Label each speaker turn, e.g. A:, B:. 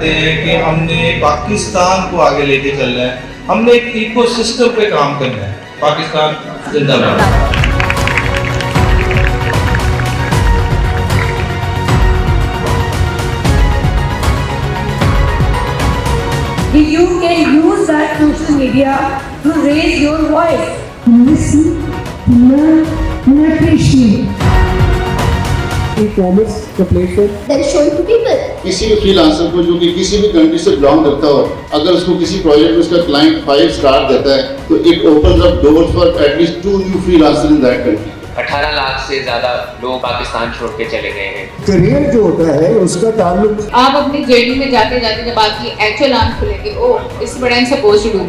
A: कहते हैं कि हमने पाकिस्तान को आगे लेके चलना है, हमने एक इकोसिस्टम पे काम करना है। पाकिस्तान जिंदाबाद।
B: You can use that social media to raise your voice.
C: Listen, learn, and appreciate.
D: E-commerce का platform
B: Then show it to people.
E: किसी भी फ्रीलांसर को जो कि किसी भी कंट्री से बिलोंग करता हो, अगर उसको किसी प्रोजेक्ट में उसका क्लाइंट 5 स्टार देता है तो it opens up doors for at least 2 new freelancer in that country.
F: 18 lakh से ज्यादा लोग पाकिस्तान छोड़ के चले गए हैं।
D: करियर जो होता है उसका ताल्लुक
G: आप अपनी जर्नी में जाते जाते जब आपकी एक्चुअल आंख खुलेंगे, ओ इस बड़ा सपोज टू डू